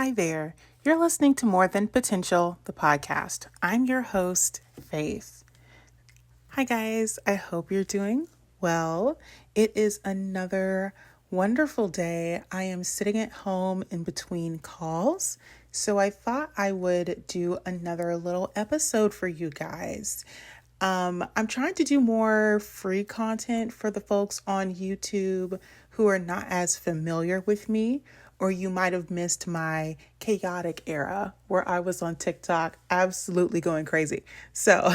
Hi there. You're listening to More Than Potential, the podcast. I'm your host, Faith. Hi, guys. I hope you're doing well. It is another wonderful day. I am sitting at home in between calls, so I thought I would do another little episode for you guys. I'm trying to do more free content for the folks on YouTube who are not as familiar with me, or you might have missed my chaotic era where I was on TikTok absolutely going crazy. So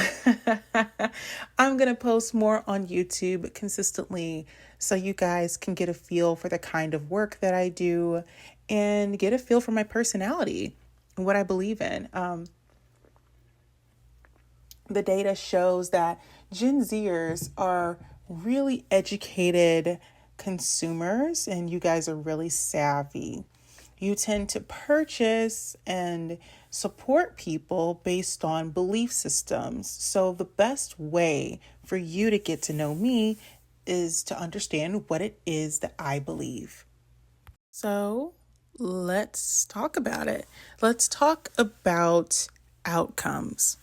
I'm going to post more on YouTube consistently so you guys can get a feel for the kind of work that I do and get a feel for my personality and what I believe in. The data shows that Gen Zers are really educated consumers and you guys are really savvy. You tend to purchase and support people based on belief systems. So the best way for you to get to know me is to understand what it is that I believe. So let's talk about it. Let's talk about outcomes.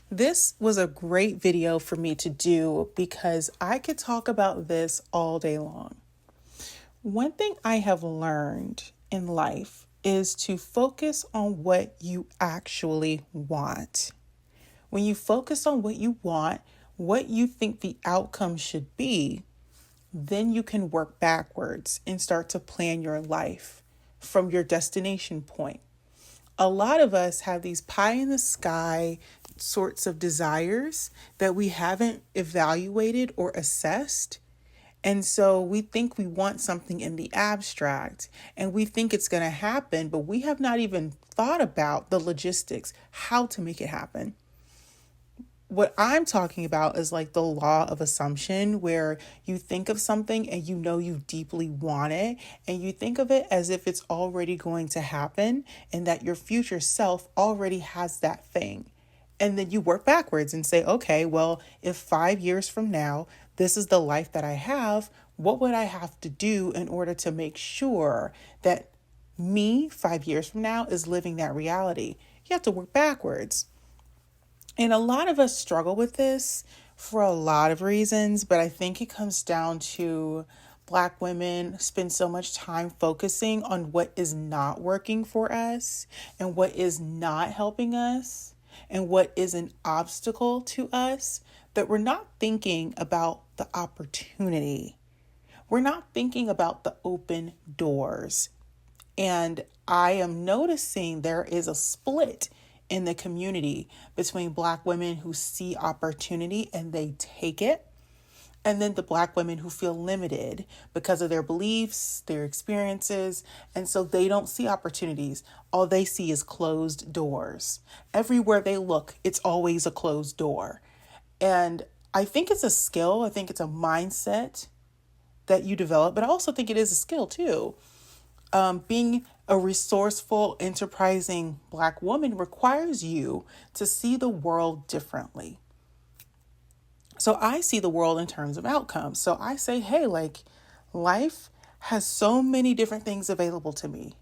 This was a great video for me to do because I could talk about this all day long. One thing I have learned in life is to focus on what you actually want. When you focus on what you want, what you think the outcome should be, then you can work backwards and start to plan your life from your destination point. A lot of us have these pie in the sky sorts of desires that we haven't evaluated or assessed. And so we think we want something in the abstract and we think it's going to happen, but we have not even thought about the logistics, how to make it happen. What I'm talking about is like the law of assumption, where you think of something and you know you deeply want it, and you think of it as if it's already going to happen and that your future self already has that thing. And then you work backwards and say, okay, well, if 5 years from now, this is the life that I have, what would I have to do in order to make sure that me 5 years from now is living that reality? You have to work backwards. And a lot of us struggle with this for a lot of reasons, but I think it comes down to Black women spend so much time focusing on what is not working for us and what is not helping us and what is an obstacle to us that we're not thinking about the opportunity. We're not thinking about the open doors. And I am noticing there is a split in the community between Black women who see opportunity and they take it, and then the Black women who feel limited because of their beliefs, their experiences, and so they don't see opportunities. All they see is closed doors. Everywhere they look, it's always a closed door. And I think it's a skill. I think it's a mindset that you develop, but I also think it is a skill too. Being a resourceful, enterprising Black woman requires you to see the world differently. So I see the world in terms of outcomes. So I say, hey, like life has so many different things available to me.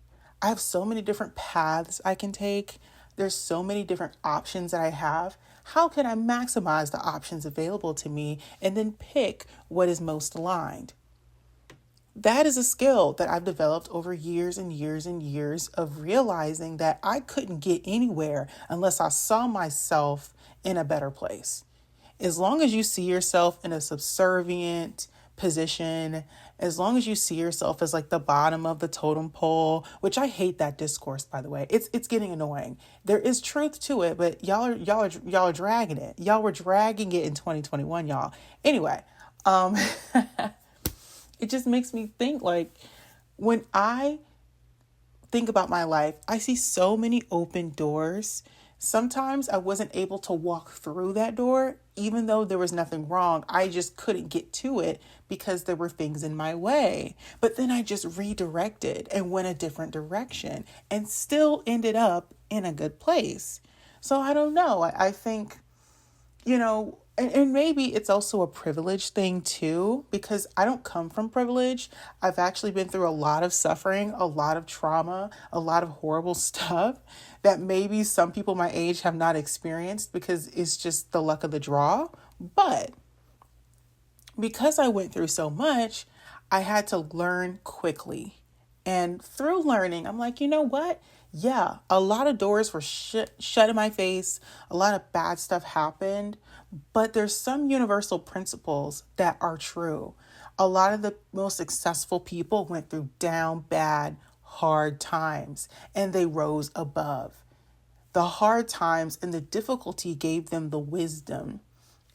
I have so many different paths I can take. There's so many different options that I have. How can I maximize the options available to me and then pick what is most aligned? That is a skill that I've developed over years and years and years of realizing that I couldn't get anywhere unless I saw myself in a better place. As long as you see yourself in a subservient position, as long as you see yourself as like the bottom of the totem pole, which I hate that discourse, by the way. It's getting annoying. There is truth to it, but y'all are dragging it. Y'all were dragging it in 2021, y'all. Anyway, it just makes me think, like, when I think about my life, I see so many open doors. Sometimes I wasn't able to walk through that door, even though there was nothing wrong. I just couldn't get to it because there were things in my way. But then I just redirected and went a different direction and still ended up in a good place. So I don't know. I think, And maybe it's also a privilege thing too, because I don't come from privilege. I've actually been through a lot of suffering, a lot of trauma, a lot of horrible stuff that maybe some people my age have not experienced because it's just the luck of the draw. But because I went through so much, I had to learn quickly. And through learning, I'm like, you know what? Yeah, a lot of doors were shut in my face. A lot of bad stuff happened. But there's some universal principles that are true. A lot of the most successful people went through down bad, hard times, and they rose above. The hard times and the difficulty gave them the wisdom.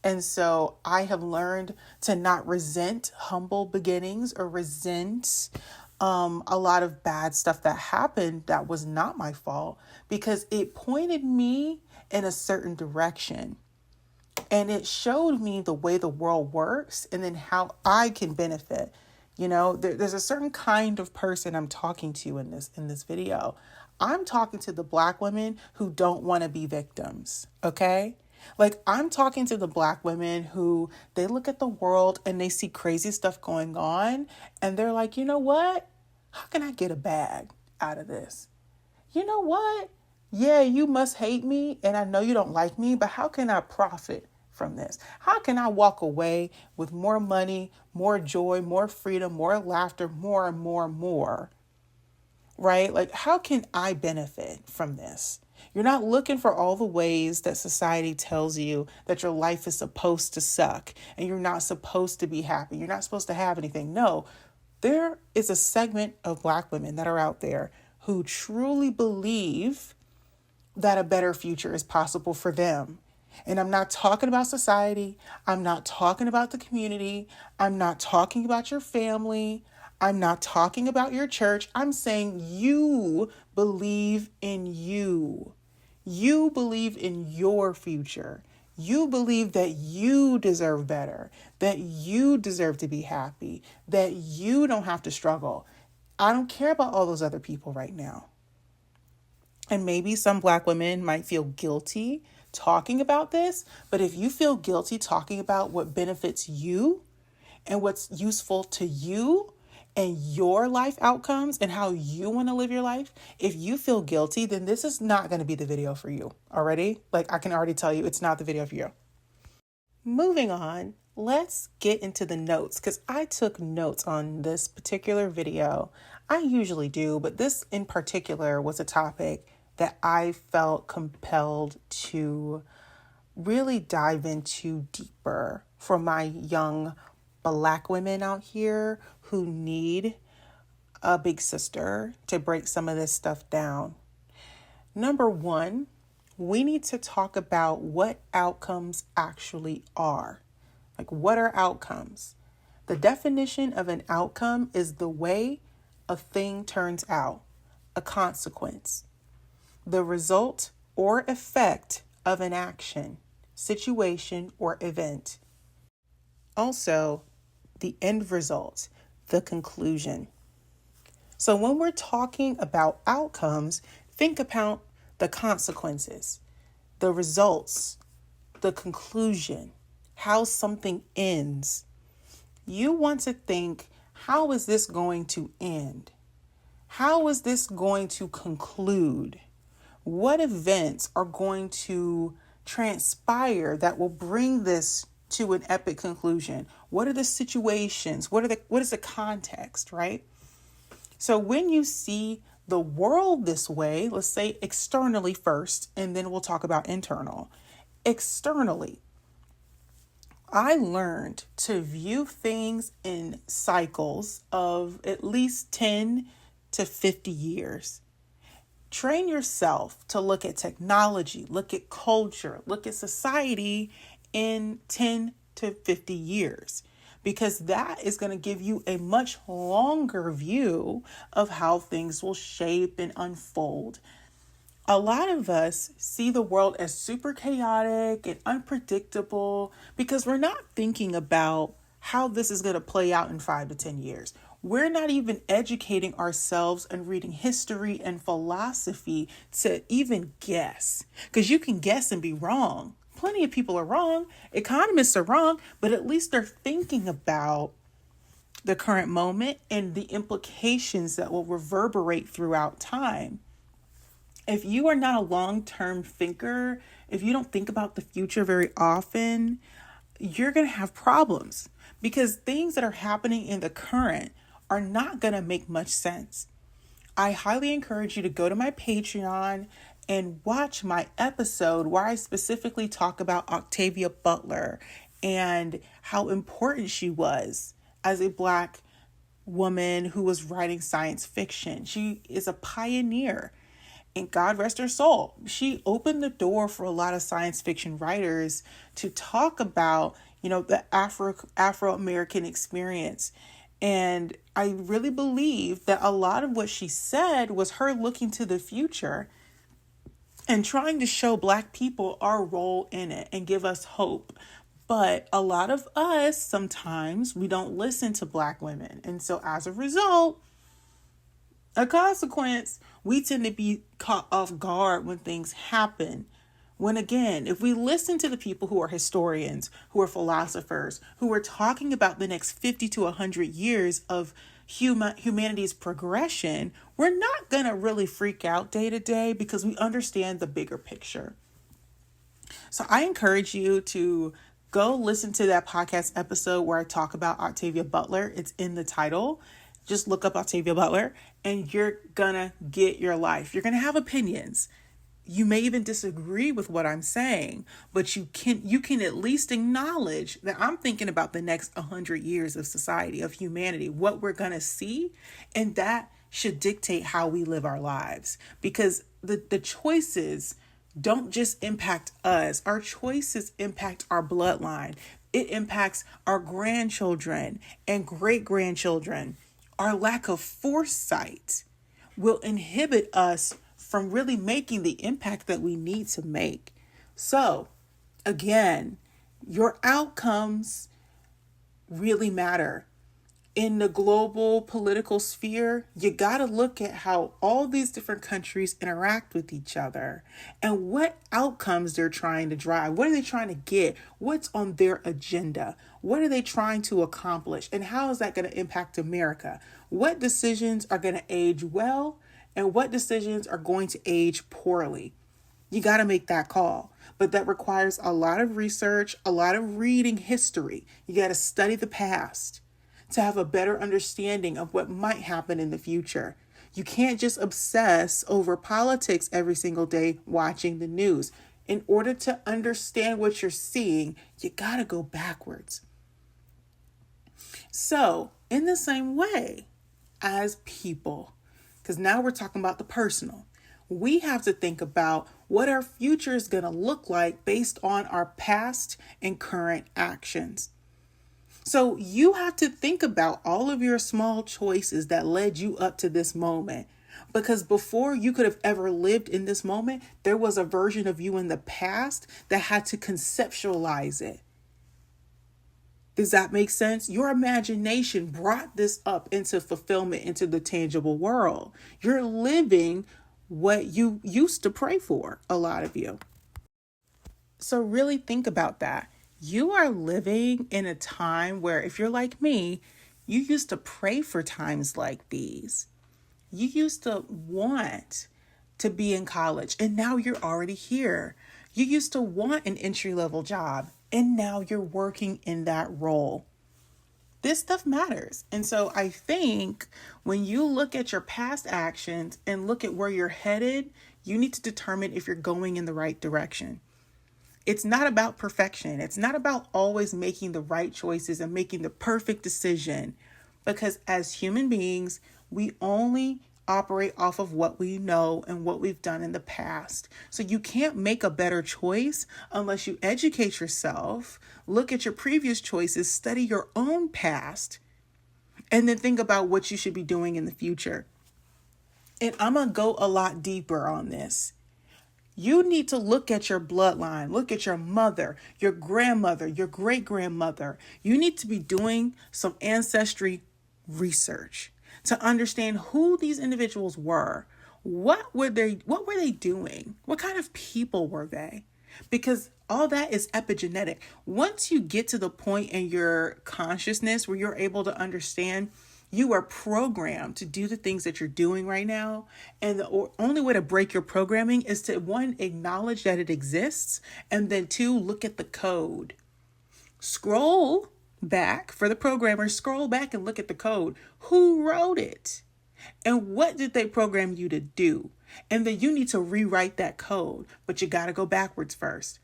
And so I have learned to not resent humble beginnings or resent a lot of bad stuff that happened that was not my fault, because it pointed me in a certain direction. And it showed me the way the world works and then how I can benefit. There's a certain kind of person I'm talking to in this video. I'm talking to the Black women who don't want to be victims, okay? Like, I'm talking to the Black women who they look at the world and they see crazy stuff going on and they're like, you know what? How can I get a bag out of this? You know what? Yeah, you must hate me and I know you don't like me, but how can I profit from this? How can I walk away with more money, more joy, more freedom, more laughter, more and more and more? Right? Like, how can I benefit from this? You're not looking for all the ways that society tells you that your life is supposed to suck and you're not supposed to be happy. You're not supposed to have anything. No, there is a segment of Black women that are out there who truly believe that a better future is possible for them. And I'm not talking about society. I'm not talking about the community. I'm not talking about your family. I'm not talking about your church. I'm saying you believe in you. You believe in your future. You believe that you deserve better, that you deserve to be happy, that you don't have to struggle. I don't care about all those other people right now. And maybe some Black women might feel guilty talking about this, but if you feel guilty talking about what benefits you and what's useful to you and your life outcomes and how you want to live your life, if you feel guilty, then this is not going to be the video for you already. Like, I can already tell you it's not the video for you. Moving on, let's get into the notes because I took notes on this particular video. I usually do, but this in particular was a topic that I felt compelled to really dive into deeper for my young Black women out here who need a big sister to break some of this stuff down. Number one, we need to talk about what outcomes actually are. Like, what are outcomes? The definition of an outcome is the way a thing turns out, a consequence, the result or effect of an action, situation, or event. Also, the end result, the conclusion. So when we're talking about outcomes, think about the consequences, the results, the conclusion, how something ends. You want to think, how is this going to end? How is this going to conclude? What events are going to transpire that will bring this to an epic conclusion? What are the situations? What is the context, right? So when you see the world this way, let's say externally first, and then we'll talk about internal. Externally, I learned to view things in cycles of at least 10 to 50 years. Train yourself to look at technology, look at culture, look at society in 10 to 50 years, because that is going to give you a much longer view of how things will shape and unfold. A lot of us see the world as super chaotic and unpredictable because we're not thinking about how this is going to play out in 5 to 10 years. We're not even educating ourselves and reading history and philosophy to even guess, because you can guess and be wrong. Plenty of people are wrong. Economists are wrong, but at least they're thinking about the current moment and the implications that will reverberate throughout time. If you are not a long-term thinker, if you don't think about the future very often, you're going to have problems because things that are happening in the current are not going to make much sense. I highly encourage you to go to my Patreon and watch my episode where I specifically talk about Octavia Butler and how important she was as a Black woman who was writing science fiction. She is a pioneer, and God rest her soul. She opened the door for a lot of science fiction writers to talk about, the Afro-American experience. And I really believe that a lot of what she said was her looking to the future and trying to show Black people our role in it and give us hope. But a lot of us, sometimes we don't listen to Black women. And so as a result, a consequence, we tend to be caught off guard when things happen. When again, if we listen to the people who are historians, who are philosophers, who are talking about the next 50 to 100 years of humanity's progression, we're not going to really freak out day to day because we understand the bigger picture. So I encourage you to go listen to that podcast episode where I talk about Octavia Butler. It's in the title. Just look up Octavia Butler and you're gonna get your life. You're gonna have opinions. You may even disagree with what I'm saying, but you can at least acknowledge that I'm thinking about the next 100 years of society, of humanity, what we're gonna see, and that should dictate how we live our lives. Because the choices don't just impact us. Our choices impact our bloodline. It impacts our grandchildren and great-grandchildren. Our lack of foresight will inhibit us from really making the impact that we need to make. So, again, your outcomes really matter. In the global political sphere, you got to look at how all these different countries interact with each other and what outcomes they're trying to drive. What are they trying to get? What's on their agenda? What are they trying to accomplish? And how is that going to impact America? What decisions are going to age well and what decisions are going to age poorly? You got to make that call. But that requires a lot of research, a lot of reading history. You got to study the past to have a better understanding of what might happen in the future. You can't just obsess over politics every single day watching the news. In order to understand what you're seeing, you gotta go backwards. So, in the same way as people, because now we're talking about the personal, we have to think about what our future is gonna look like based on our past and current actions. So you have to think about all of your small choices that led you up to this moment. Because before you could have ever lived in this moment, there was a version of you in the past that had to conceptualize it. Does that make sense? Your imagination brought this up into fulfillment, into the tangible world. You're living what you used to pray for, a lot of you. So really think about that. You are living in a time where, if you're like me, you used to pray for times like these. You used to want to be in college, and now you're already here. You used to want an entry-level job, and now you're working in that role. This stuff matters. And so I think when you look at your past actions and look at where you're headed, you need to determine if you're going in the right direction. It's not about perfection. It's not about always making the right choices and making the perfect decision, because as human beings, we only operate off of what we know and what we've done in the past. So you can't make a better choice unless you educate yourself, look at your previous choices, study your own past, and then think about what you should be doing in the future. And I'm going to go a lot deeper on this. You need to look at your bloodline, look at your mother, your grandmother, your great-grandmother. You need to be doing some ancestry research to understand who these individuals were. What were they doing? What kind of people were they? because all that is epigenetic. Once you get to the point in your consciousness where you're able to understand you are programmed to do the things that you're doing right now. And the only way to break your programming is to, one, acknowledge that it exists, and then two, look at the code. Scroll back for the programmers, scroll back and look at the code. Who wrote it? And what did they program you to do? And then you need to rewrite that code, but you got to go backwards first.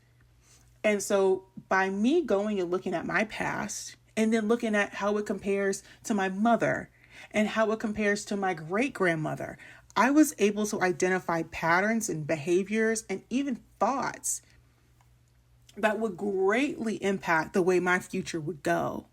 And so by me going and looking at my past and then looking at how it compares to my mother and how it compares to my great grandmother, I was able to identify patterns and behaviors and even thoughts that would greatly impact the way my future would go.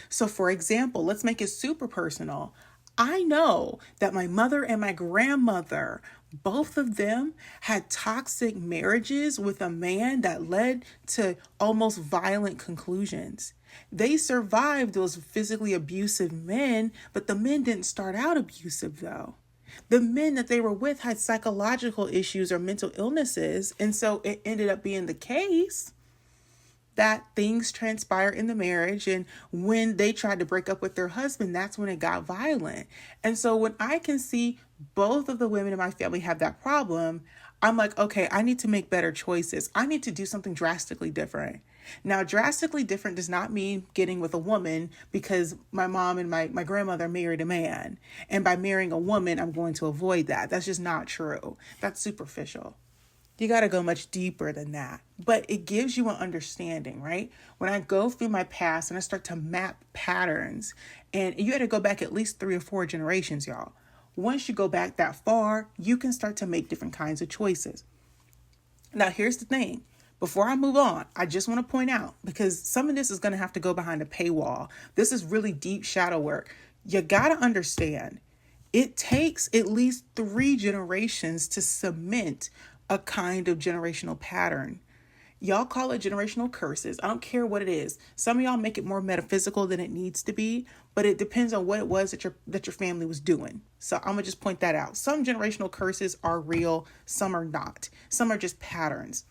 So for example, let's make it super personal. I know that my mother and my grandmother, both of them had toxic marriages with a man that led to almost violent conclusions. They survived those physically abusive men, but the men didn't start out abusive though. The men that they were with had psychological issues or mental illnesses, and so it ended up being the case that things transpire in the marriage. And when they tried to break up with their husband, that's when it got violent. And so when I can see both of the women in my family have that problem, I'm like, okay, I need to make better choices. I need to do something drastically different. Now, drastically different does not mean getting with a woman because my mom and my grandmother married a man. And by marrying a woman, I'm going to avoid that. That's just not true. That's superficial. You got to go much deeper than that. But it gives you an understanding, right? When I go through my past and I start to map patterns, and you had to go back at least 3 or 4 generations, y'all. Once you go back that far, you can start to make different kinds of choices. Now, here's the thing. Before I move on, I just want to point out, because some of this is going to have to go behind a paywall. This is really deep shadow work. You got to understand, it takes at least 3 generations to cement a kind of generational pattern. Y'all call it generational curses. I don't care what it is. Some of y'all make it more metaphysical than it needs to be, but it depends on what it was that your family was doing. So I'm gonna just point that out. Some generational curses are real, some are not. Some are just patterns.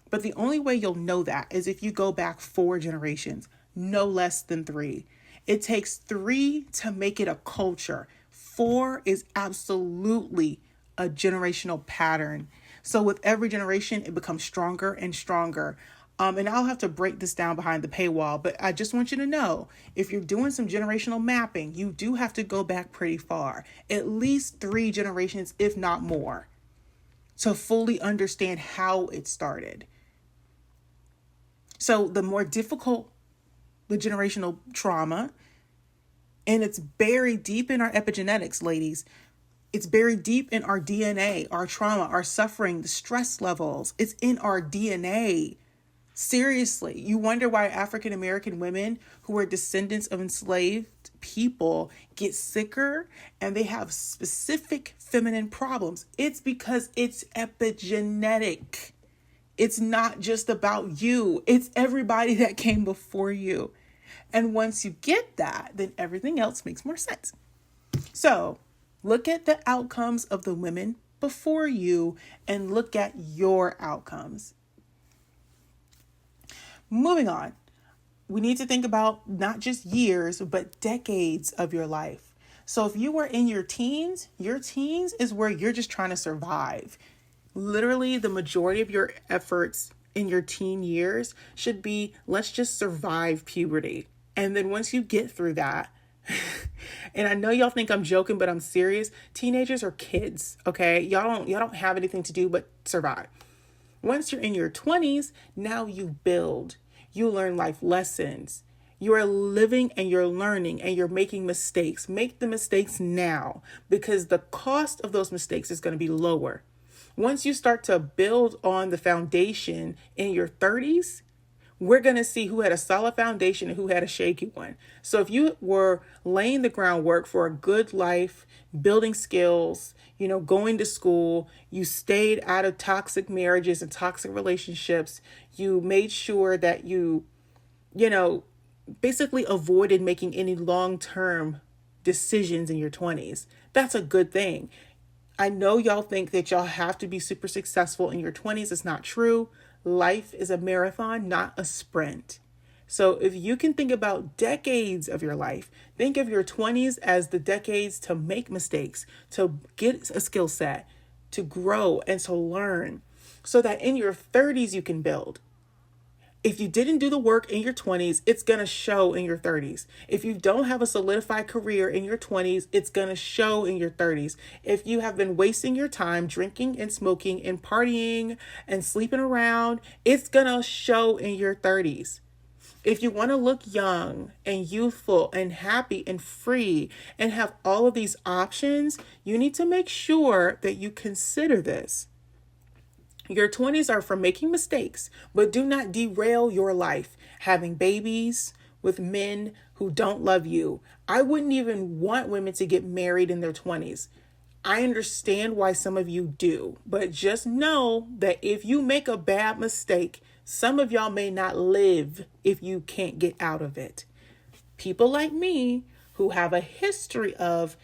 But the only way you'll know that is if you go back 4 generations, no less than 3. It takes 3 to make it a culture. 4 is absolutely a generational pattern. So with every generation, it becomes stronger and stronger. And I'll have to break this down behind the paywall, but I just want you to know, if you're doing some generational mapping, you do have to go back pretty far, at least 3 generations, if not more, to fully understand how it started. So the more difficult the generational trauma, and it's buried deep in our epigenetics, ladies. It's buried deep in our DNA, our trauma, our suffering, the stress levels. It's in our DNA. Seriously, you wonder why African American women who are descendants of enslaved people get sicker and they have specific feminine problems. It's because it's epigenetic. It's not just about you. It's everybody that came before you. And once you get that, then everything else makes more sense. So look at the outcomes of the women before you and look at your outcomes. Moving on, we need to think about not just years, but decades of your life. So if you were in your teens is where you're just trying to survive. Literally, the majority of your efforts in your teen years should be, let's just survive puberty. And then once you get through that, and I know y'all think I'm joking, but I'm serious. Teenagers are kids, okay? Y'all don't have anything to do but survive. Once you're in your 20s, now you build. You learn life lessons. You are living and you're learning and you're making mistakes. Make the mistakes now because the cost of those mistakes is going to be lower. Once you start to build on the foundation in your 30s, we're going to see who had a solid foundation and who had a shaky one. So if you were laying the groundwork for a good life, building skills, going to school, you stayed out of toxic marriages and toxic relationships, you made sure that you basically avoided making any long-term decisions in your 20s. That's a good thing. I know y'all think that y'all have to be super successful in your 20s. It's not true. life is a marathon, not a sprint. So if you can think about decades of your life, think of your 20s as the decades to make mistakes, to get a skill set, to grow and to learn, so that in your 30s you can build. If you didn't do the work in your 20s, it's going to show in your 30s. If you don't have a solidified career in your 20s, it's going to show in your 30s. If you have been wasting your time drinking and smoking and partying and sleeping around, it's going to show in your 30s. If you want to look young and youthful and happy and free and have all of these options, you need to make sure that you consider this. Your 20s are for making mistakes, but do not derail your life. Having babies with men who don't love you. I wouldn't even want women to get married in their 20s. I understand why some of you do, but just know that if you make a bad mistake, some of y'all may not live if you can't get out of it. People like me who have a history of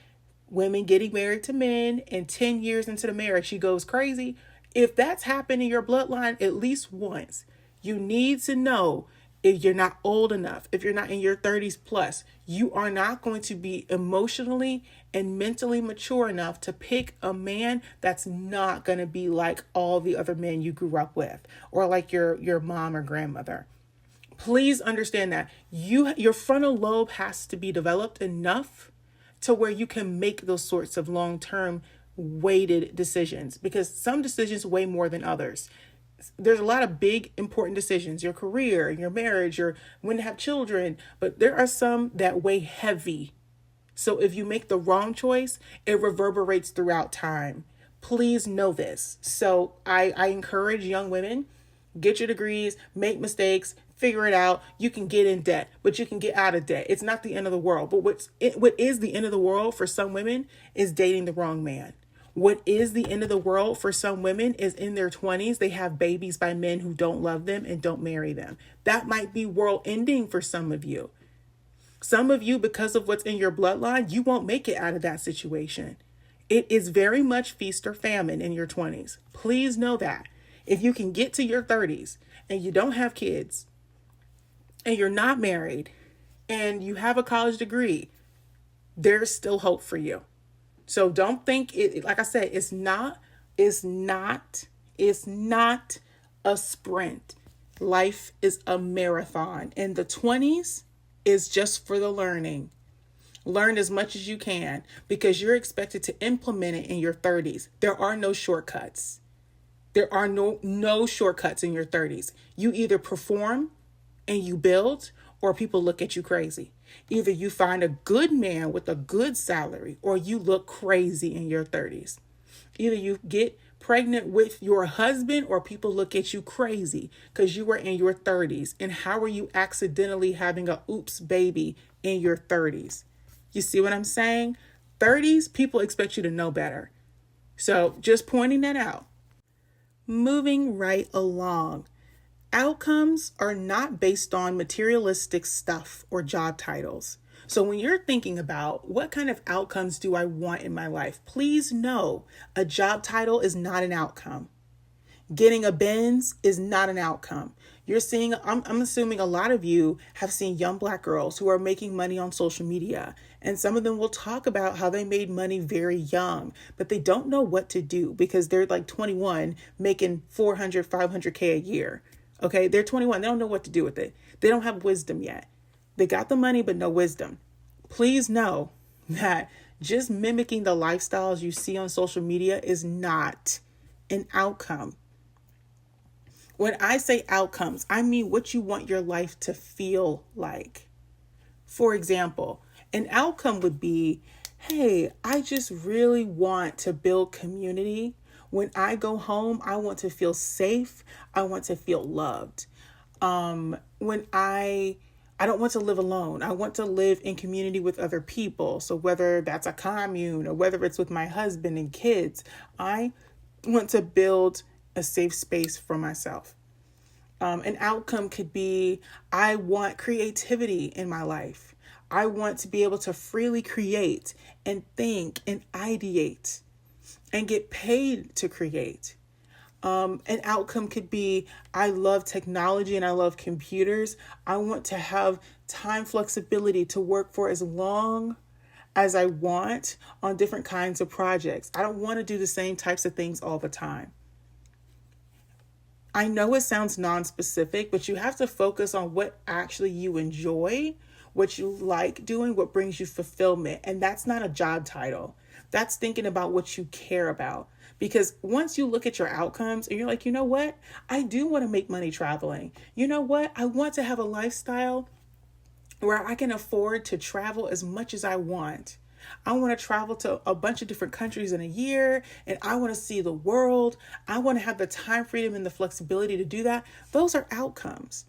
women getting married to men and 10 years into the marriage, she goes crazy. If that's happened in your bloodline at least once, you need to know if you're not old enough, if you're not in your 30s plus, you are not going to be emotionally and mentally mature enough to pick a man that's not going to be like all the other men you grew up with or like your mom or grandmother. Please understand that your frontal lobe has to be developed enough to where you can make those sorts of long-term weighted decisions, because some decisions weigh more than others. There's a lot of big, important decisions, your career, your marriage, your when to have children, but there are some that weigh heavy. So if you make the wrong choice, it reverberates throughout time. Please know this. So I encourage young women, get your degrees, make mistakes, figure it out. You can get in debt, but you can get out of debt. It's not the end of the world. But what is the end of the world for some women is dating the wrong man. What is the end of the world for some women is in their 20s, they have babies by men who don't love them and don't marry them. That might be world ending for some of you. Some of you, because of what's in your bloodline, you won't make it out of that situation. It is very much feast or famine in your 20s. Please know that. If you can get to your 30s and you don't have kids and you're not married and you have a college degree, there's still hope for you. So don't think it, like I said, it's not a sprint. Life is a marathon, and the 20s is just for the learning. Learn as much as you can because you're expected to implement it in your 30s. There are no shortcuts. There are no shortcuts in your 30s. You either perform and you build, or people look at you crazy. Either you find a good man with a good salary, or you look crazy in your 30s. Either you get pregnant with your husband, or people look at you crazy because you were in your 30s. And how are you accidentally having a oops baby in your 30s? You see what I'm saying? 30s, people expect you to know better. So just pointing that out. Moving right along. Outcomes are not based on materialistic stuff or job titles. So when you're thinking about what kind of outcomes do I want in my life, please know a job title is not an outcome. Getting a Benz is not an outcome. You're seeing, I'm assuming a lot of you have seen young Black girls who are making money on social media. And some of them will talk about how they made money very young, but they don't know what to do because they're like 21 making 400, 500K a year. Okay, they're 21. They don't know what to do with it. They don't have wisdom yet. They got the money, but no wisdom. Please know that just mimicking the lifestyles you see on social media is not an outcome. When I say outcomes, I mean what you want your life to feel like. For example, an outcome would be, hey, I just really want to build community. When I go home, I want to feel safe. I want to feel loved. When I don't want to live alone. I want to live in community with other people. So whether that's a commune or whether it's with my husband and kids, I want to build a safe space for myself. An outcome could be, I want creativity in my life. I want to be able to freely create and think and ideate and get paid to create. An outcome could be, I love technology and I love computers. I want to have time flexibility to work for as long as I want on different kinds of projects. I don't want to do the same types of things all the time. I know it sounds non-specific, but you have to focus on what actually you enjoy, what you like doing, what brings you fulfillment. And that's not a job title. That's thinking about what you care about. Because once you look at your outcomes and you're like, you know what? I do want to make money traveling. You know what? I want to have a lifestyle where I can afford to travel as much as I want. I want to travel to a bunch of different countries in a year, and I want to see the world. I want to have the time freedom and the flexibility to do that. Those are outcomes.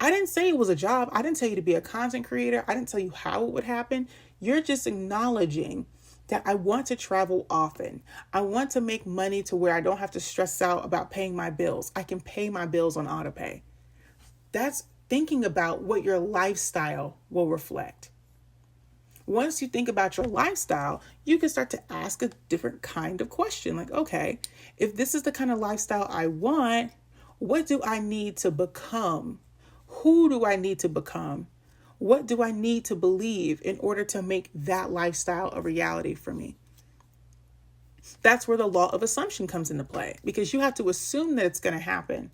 I didn't say it was a job. I didn't tell you to be a content creator. I didn't tell you how it would happen. You're just acknowledging that I want to travel often. I want to make money to where I don't have to stress out about paying my bills. I can pay my bills on autopay. That's thinking about what your lifestyle will reflect. Once you think about your lifestyle, you can start to ask a different kind of question. Like, okay, if this is the kind of lifestyle I want, what do I need to become? Who do I need to become? What do I need to believe in order to make that lifestyle a reality for me? That's where the law of assumption comes into play, because you have to assume that it's going to happen.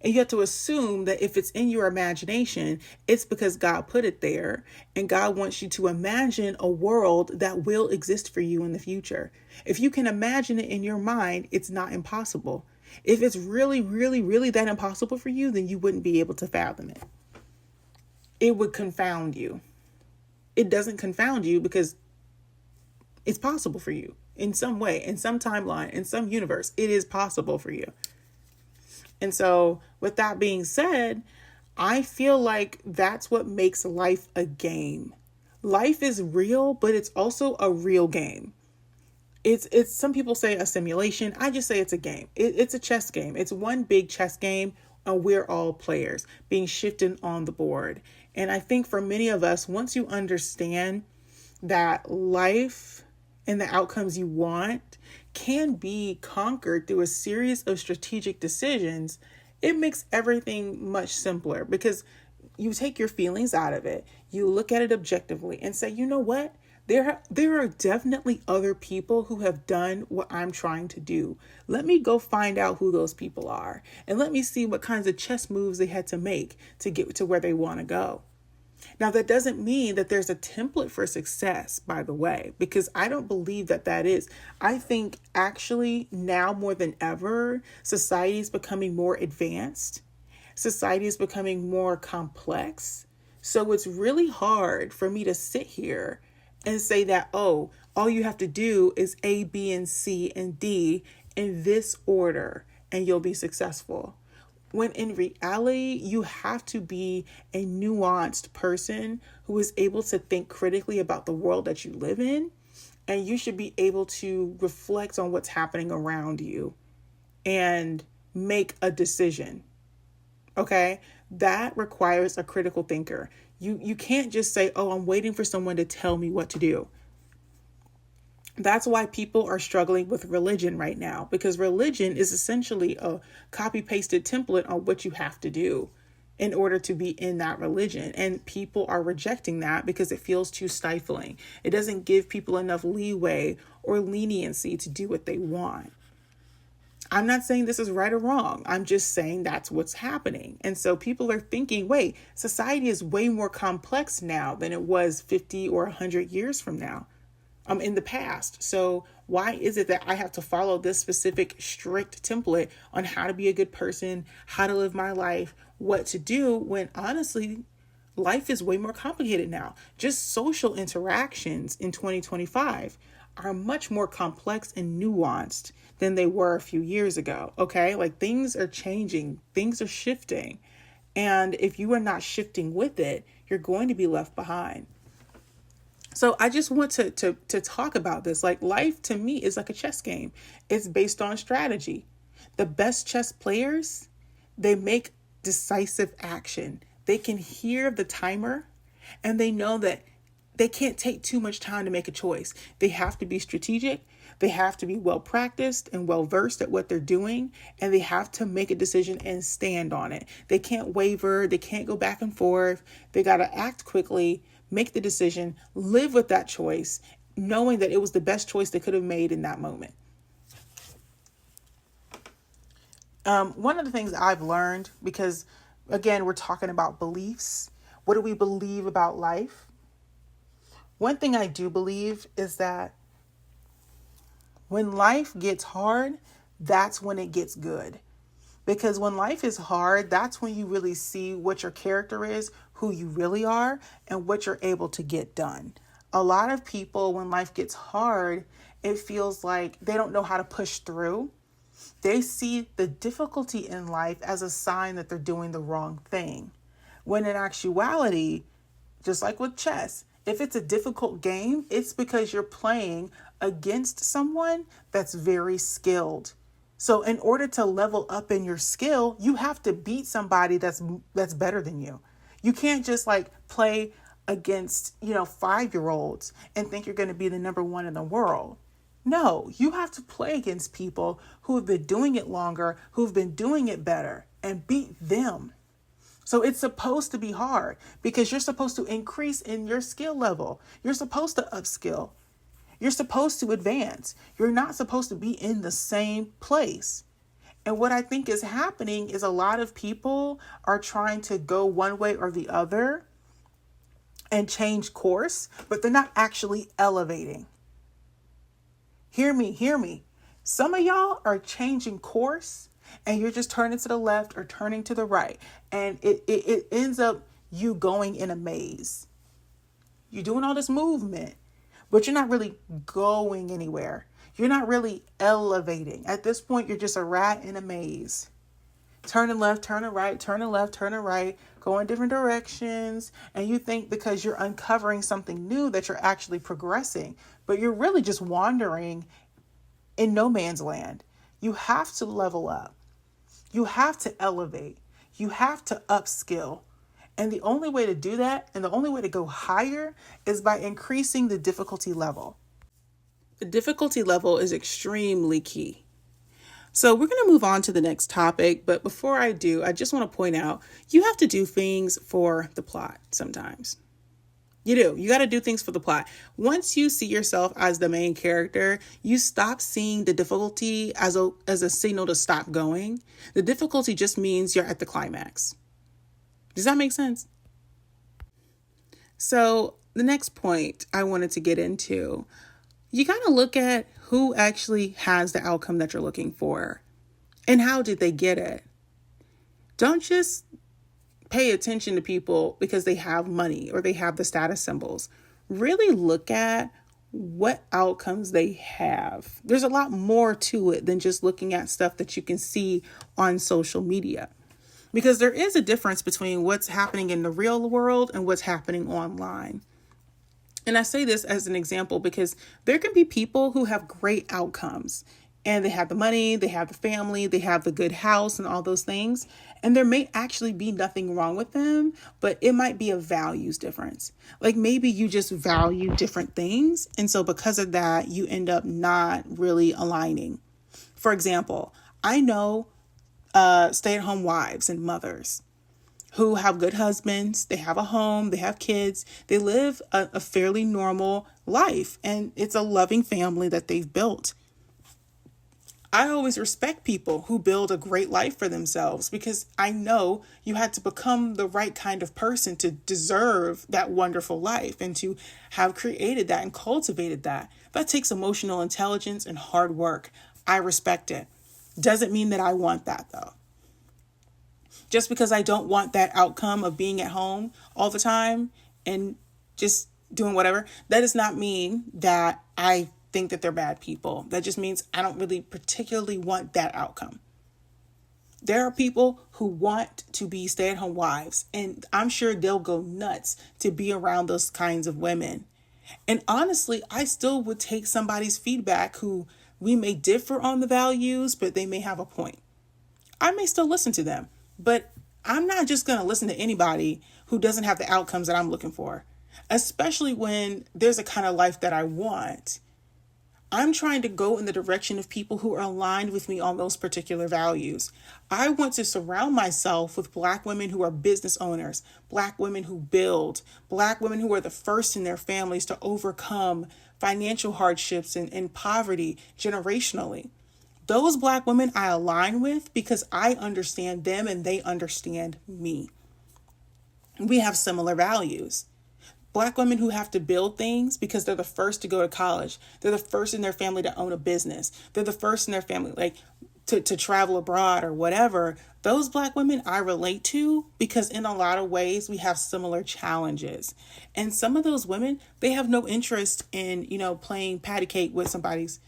And you have to assume that if it's in your imagination, it's because God put it there, and God wants you to imagine a world that will exist for you in the future. If you can imagine it in your mind, it's not impossible. If it's really, really, really that impossible for you, then you wouldn't be able to fathom it. It would confound you. It doesn't confound you because it's possible for you in some way, in some timeline, in some universe. It is possible for you. And so with that being said, I feel like that's what makes life a game. Life is real, but it's also a real game. It's some people say a simulation. I just say it's a game. It's a chess game. It's one big chess game, and we're all players being shifted on the board. And I think for many of us, once you understand that life and the outcomes you want can be conquered through a series of strategic decisions, it makes everything much simpler, because you take your feelings out of it. You look at it objectively and say, you know what? There are definitely other people who have done what I'm trying to do. Let me go find out who those people are, and let me see what kinds of chess moves they had to make to get to where they want to go. Now, that doesn't mean that there's a template for success, by the way, because I don't believe that that is. I think actually now more than ever, society is becoming more advanced. Society is becoming more complex. So it's really hard for me to sit here and say that, oh, all you have to do is A, B, and C, and D in this order, and you'll be successful. When in reality, you have to be a nuanced person who is able to think critically about the world that you live in. And you should be able to reflect on what's happening around you and make a decision. Okay? That requires a critical thinker. You can't just say, oh, I'm waiting for someone to tell me what to do. That's why people are struggling with religion right now, because religion is essentially a copy-pasted template on what you have to do in order to be in that religion. And people are rejecting that because it feels too stifling. It doesn't give people enough leeway or leniency to do what they want. I'm not saying this is right or wrong. I'm just saying that's what's happening. And so people are thinking, wait, society is way more complex now than it was 50 or 100 years from now. In the past. So why is it that I have to follow this specific strict template on how to be a good person, how to live my life, what to do, when honestly, life is way more complicated now. Just social interactions in 2025 are much more complex and nuanced than they were a few years ago. Okay. Like things are changing, things are shifting. And if you are not shifting with it, you're going to be left behind. So I just want to talk about this. Like life to me is like a chess game. It's based on strategy. The best chess players, they make decisive action. They can hear the timer and they know that they can't take too much time to make a choice. They have to be strategic. They have to be well practiced and well versed at what they're doing, and they have to make a decision and stand on it. They can't waver, they can't go back and forth. They got to act quickly, make the decision, live with that choice, knowing that it was the best choice they could have made in that moment. One of the things I've learned, because again, we're talking about beliefs. What do we believe about life? One thing I do believe is that when life gets hard, that's when it gets good. Because when life is hard, that's when you really see what your character is, who you really are, and what you're able to get done. A lot of people, when life gets hard, it feels like they don't know how to push through. They see the difficulty in life as a sign that they're doing the wrong thing. When in actuality, just like with chess, if it's a difficult game, it's because you're playing against someone that's very skilled. So in order to level up in your skill, you have to beat somebody that's better than you. You can't just like play against, 5-year-olds and think you're going to be the number one in the world. No, you have to play against people who have been doing it longer, who've been doing it better, and beat them. So it's supposed to be hard because you're supposed to increase in your skill level. You're supposed to upskill. You're supposed to advance. You're not supposed to be in the same place. And what I think is happening is a lot of people are trying to go one way or the other and change course, but they're not actually elevating. Hear me. Some of y'all are changing course and you're just turning to the left or turning to the right. And it ends up you going in a maze. You're doing all this movement, but you're not really going anywhere. You're not really elevating. At this point, you're just a rat in a maze. Turning left, turning right, turning left, turning right, going different directions. And you think because you're uncovering something new that you're actually progressing, but you're really just wandering in no man's land. You have to level up. You have to elevate. You have to upskill. And the only way to do that and the only way to go higher is by increasing the difficulty level. The difficulty level is extremely key. So we're going to move on to the next topic. But before I do, I just want to point out, you have to do things for the plot sometimes. You do. You got to do things for the plot. Once you see yourself as the main character, you stop seeing the difficulty as a signal to stop going. The difficulty just means you're at the climax. Does that make sense? So the next point I wanted to get into, you got to look at who actually has the outcome that you're looking for and how did they get it. Don't just pay attention to people because they have money or they have the status symbols. Really look at what outcomes they have. There's a lot more to it than just looking at stuff that you can see on social media. Because there is a difference between what's happening in the real world and what's happening online. And I say this as an example because there can be people who have great outcomes and they have the money, they have the family, they have the good house and all those things. And there may actually be nothing wrong with them, but it might be a values difference. Like maybe you just value different things. And so because of that, you end up not really aligning. For example, I know stay-at-home wives and mothers who have good husbands, they have a home, they have kids, they live a fairly normal life, and it's a loving family that they've built. I always respect people who build a great life for themselves because I know you had to become the right kind of person to deserve that wonderful life and to have created that and cultivated that. That takes emotional intelligence and hard work. I respect it. Doesn't mean that I want that though. Just because I don't want that outcome of being at home all the time and just doing whatever, that does not mean that I think that they're bad people. That just means I don't really particularly want that outcome. There are people who want to be stay-at-home wives, and I'm sure they'll go nuts to be around those kinds of women. And honestly, I still would take somebody's feedback who we may differ on the values, but they may have a point. I may still listen to them. But I'm not just going to listen to anybody who doesn't have the outcomes that I'm looking for, especially when there's a kind of life that I want. I'm trying to go in the direction of people who are aligned with me on those particular values. I want to surround myself with Black women who are business owners, Black women who build, Black women who are the first in their families to overcome financial hardships and poverty generationally. Those Black women I align with because I understand them and they understand me. We have similar values. Black women who have to build things because they're the first to go to college. They're the first in their family to own a business. They're the first in their family, like to travel abroad or whatever. Those Black women I relate to because in a lot of ways we have similar challenges. And some of those women, they have no interest in, playing patty cake with somebody's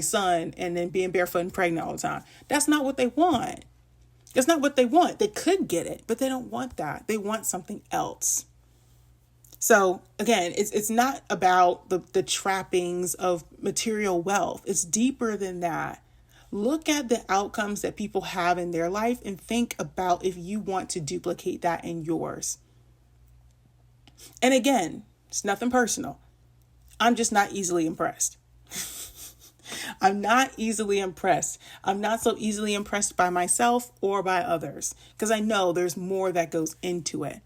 son and then being barefoot and pregnant all the time. That's not what they want. That's not what they want. They could get it, but they don't want that. They want something else. So again, it's not about the trappings of material wealth. It's deeper than that. Look at the outcomes that people have in their life and think about if you want to duplicate that in yours. And again, it's nothing personal. I'm just not easily impressed. I'm not easily impressed. I'm not so easily impressed by myself or by others because I know there's more that goes into it.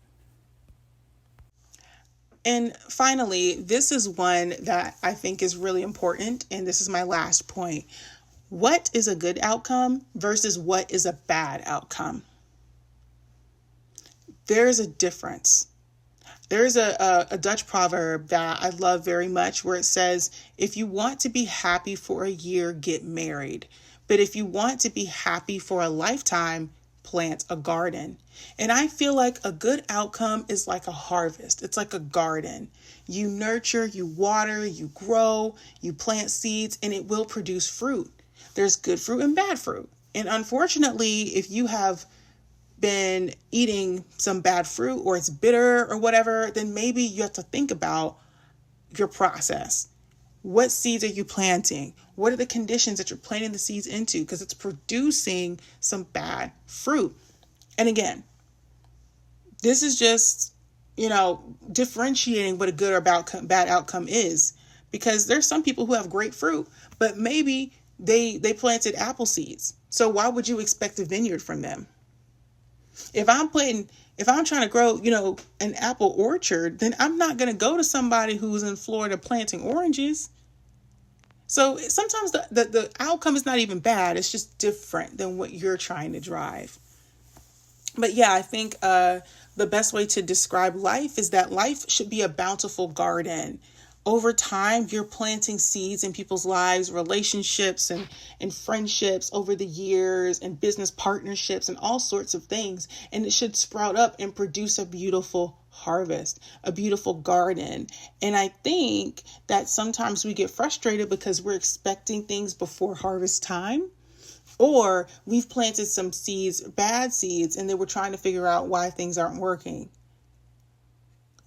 And finally, this is one that I think is really important, and this is my last point. What is a good outcome versus what is a bad outcome? There's a difference. There's a Dutch proverb that I love very much where it says, if you want to be happy for a year, get married. But if you want to be happy for a lifetime, plant a garden. And I feel like a good outcome is like a harvest. It's like a garden. You nurture, you water, you grow, you plant seeds, and it will produce fruit. There's good fruit and bad fruit. And unfortunately, if you have been eating some bad fruit or it's bitter or whatever, then maybe you have to think about your process. What seeds are you planting? What are the conditions that you're planting the seeds into? Because it's producing some bad fruit. And again, this is just, differentiating what a good or bad outcome is. Because there's some people who have great fruit, but maybe they planted apple seeds. So why would you expect a vineyard from them? If I'm trying to grow, an apple orchard, then I'm not going to go to somebody who's in Florida planting oranges. So sometimes the outcome is not even bad. It's just different than what you're trying to drive. But yeah, I think the best way to describe life is that life should be a bountiful garden. Over time, you're planting seeds in people's lives, relationships and friendships over the years and business partnerships and all sorts of things. And it should sprout up and produce a beautiful harvest, a beautiful garden. And I think that sometimes we get frustrated because we're expecting things before harvest time. Or we've planted some seeds, bad seeds, and then we're trying to figure out why things aren't working.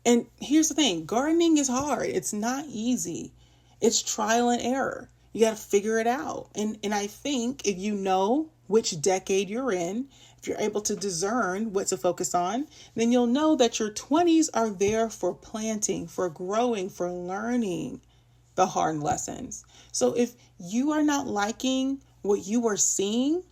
And here's the thing, gardening is hard. It's not easy. It's trial and error. You got to figure it out. And I think if you know which decade you're in, if you're able to discern what to focus on, then you'll know that your 20s are there for planting, for growing, for learning the hard lessons. So if you are not liking what you are seeing,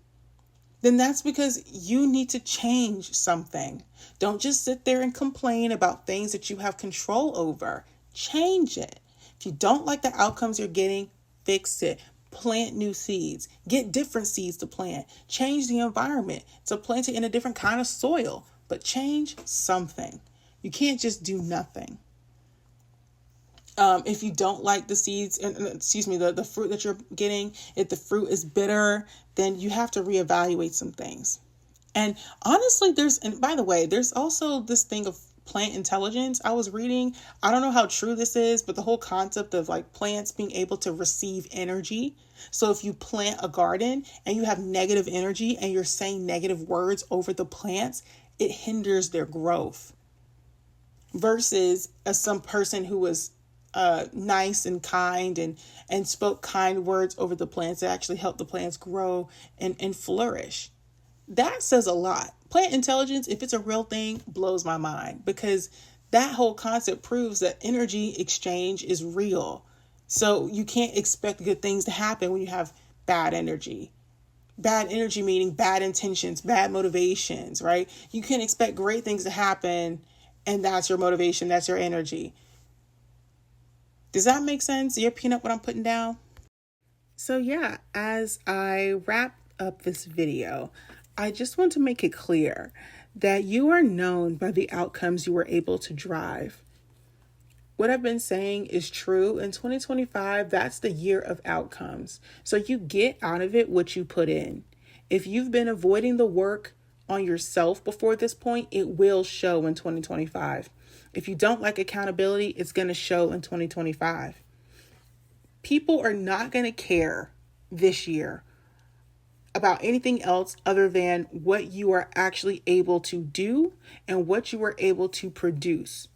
then that's because you need to change something. Don't just sit there and complain about things that you have control over. Change it. If you don't like the outcomes you're getting, fix it. Plant new seeds. Get different seeds to plant. Change the environment to plant it in a different kind of soil. But change something. You can't just do nothing. If you don't like the seeds, the fruit that you're getting, if the fruit is bitter, then you have to reevaluate some things. And honestly, by the way, there's also this thing of plant intelligence. I was reading, I don't know how true this is, but the whole concept of like plants being able to receive energy. So if you plant a garden and you have negative energy and you're saying negative words over the plants, it hinders their growth. Versus some person who was nice and kind and spoke kind words over the plants that actually helped the plants grow and flourish. That says a lot. Plant intelligence, if it's a real thing, blows my mind because that whole concept proves that energy exchange is real. So you can't expect good things to happen when you have bad energy. Bad energy meaning bad intentions, bad motivations, right? You can expect great things to happen, and that's your motivation, that's your energy. Does that make sense? You're picking up what I'm putting down? So yeah, as I wrap up this video, I just want to make it clear that you are known by the outcomes you were able to drive. What I've been saying is true. In 2025, that's the year of outcomes. So you get out of it what you put in. If you've been avoiding the work on yourself before this point, it will show in 2025. If you don't like accountability, it's going to show in 2025. People are not going to care this year about anything else other than what you are actually able to do and what you are able to produce.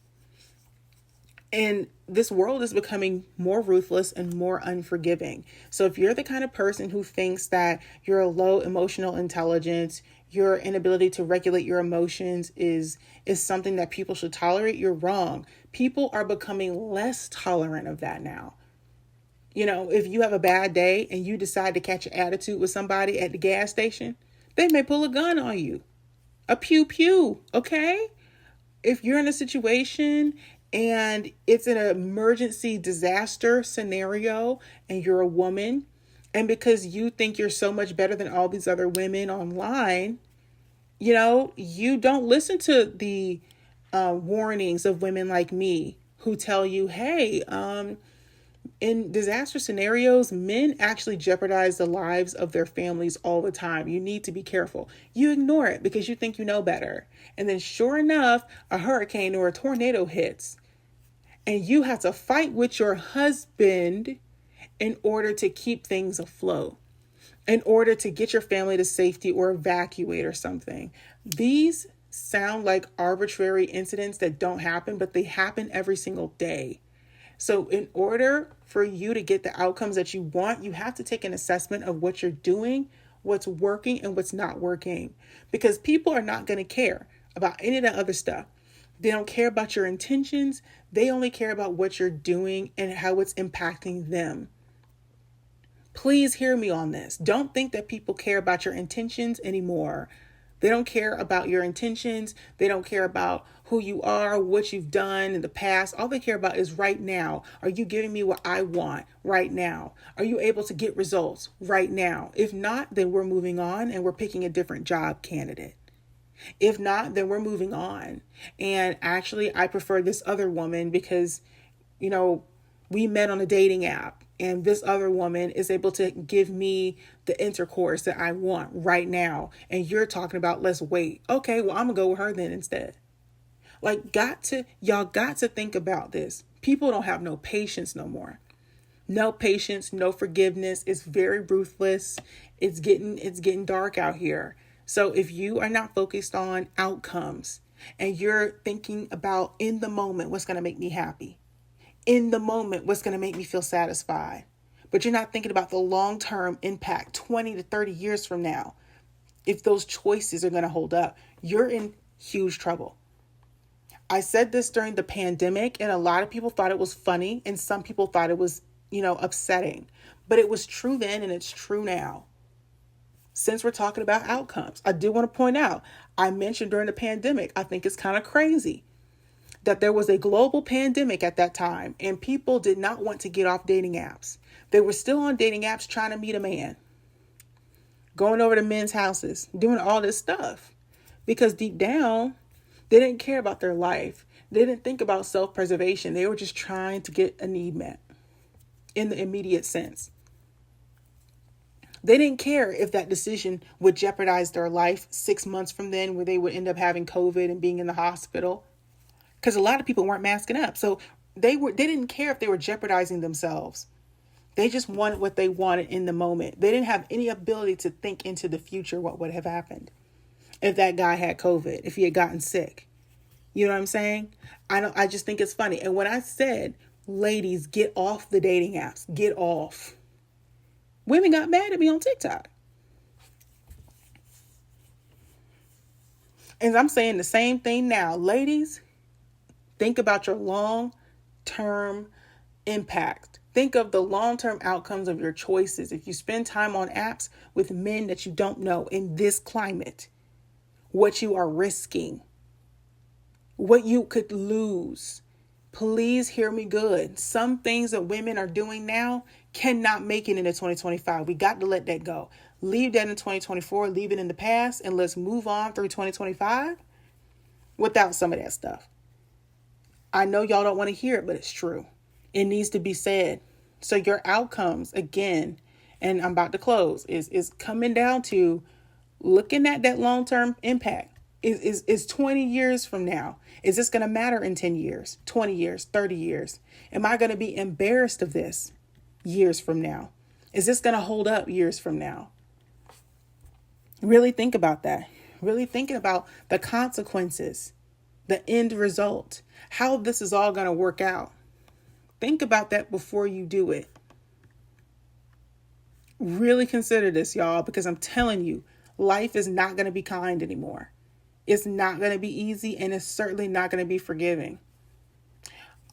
And this world is becoming more ruthless and more unforgiving. So if you're the kind of person who thinks that your low emotional intelligence, your inability to regulate your emotions is something that people should tolerate, you're wrong. People are becoming less tolerant of that now. You know, if you have a bad day and you decide to catch an attitude with somebody at the gas station, they may pull a gun on you. A pew pew, okay? If you're in a situation and it's an emergency disaster scenario and you're a woman, and because you think you're so much better than all these other women online, you know, you don't listen to the warnings of women like me who tell you, hey, in disaster scenarios, men actually jeopardize the lives of their families all the time. You need to be careful. You ignore it because you think you know better. And then sure enough, a hurricane or a tornado hits. And you have to fight with your husband in order to keep things afloat, in order to get your family to safety or evacuate or something. These sound like arbitrary incidents that don't happen, but they happen every single day. So in order for you to get the outcomes that you want, you have to take an assessment of what you're doing, what's working and what's not working, because people are not going to care about any of the other stuff. They don't care about your intentions. They only care about what you're doing and how it's impacting them. Please hear me on this. Don't think that people care about your intentions anymore. They don't care about your intentions. They don't care about who you are, what you've done in the past. All they care about is right now. Are you giving me what I want right now? Are you able to get results right now? If not, then we're moving on and we're picking a different job candidate. If not, then we're moving on. And actually, I prefer this other woman because, you know, we met on a dating app and this other woman is able to give me the intercourse that I want right now. And you're talking about, let's wait. Okay, well, I'm gonna go with her then instead. Like, y'all got to think about this. People don't have no patience no more. No patience, no forgiveness. It's very ruthless. It's getting dark out here. So if you are not focused on outcomes and you're thinking about in the moment, what's going to make me happy? In the moment, what's going to make me feel satisfied? But you're not thinking about the long-term impact 20 to 30 years from now. If those choices are going to hold up, you're in huge trouble. I said this during the pandemic and a lot of people thought it was funny and some people thought it was, upsetting. But it was true then and it's true now. Since we're talking about outcomes, I do want to point out, I mentioned during the pandemic, I think it's kind of crazy that there was a global pandemic at that time and people did not want to get off dating apps. They were still on dating apps trying to meet a man, going over to men's houses, doing all this stuff because deep down, they didn't care about their life. They didn't think about self-preservation. They were just trying to get a need met in the immediate sense. They didn't care if that decision would jeopardize their life 6 months from then, where they would end up having COVID and being in the hospital. Because a lot of people weren't masking up. So they didn't care if they were jeopardizing themselves. They just wanted what they wanted in the moment. They didn't have any ability to think into the future what would have happened if that guy had COVID, if he had gotten sick. You know what I'm saying? I just think it's funny. And when I said, ladies, get off the dating apps, get off, women got mad at me on TikTok. And I'm saying the same thing now. Ladies, think about your long-term impact Think of the long-term outcomes of your choices. If you spend time on apps with men that you don't know in this climate, what you are risking, what you could lose. Please hear me good. Some things that women are doing now cannot make it into 2025. We got to let that go. Leave that in 2024, leave it in the past, and let's move on through 2025 without some of that stuff. I know y'all don't want to hear it, but it's true. It needs to be said. So your outcomes, again, and I'm about to close, is coming down to looking at that long-term impact. Is 20 years from now, is this going to matter in 10 years, 20 years, 30 years? Am I going to be embarrassed of this years from now? Is this going to hold up years from now? Really think about that. Really thinking about the consequences, the end result, how this is all going to work out. Think about that before you do it. Really consider this, y'all, because I'm telling you, life is not going to be kind anymore. It's not going to be easy, and it's certainly not going to be forgiving.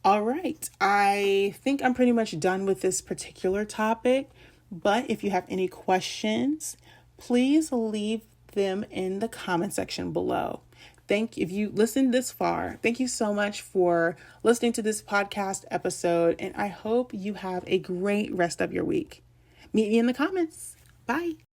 All right. I think I'm pretty much done with this particular topic, but if you have any questions, please leave them in the comment section below. If you listened this far, thank you so much for listening to this podcast episode, and I hope you have a great rest of your week. Meet me in the comments. Bye.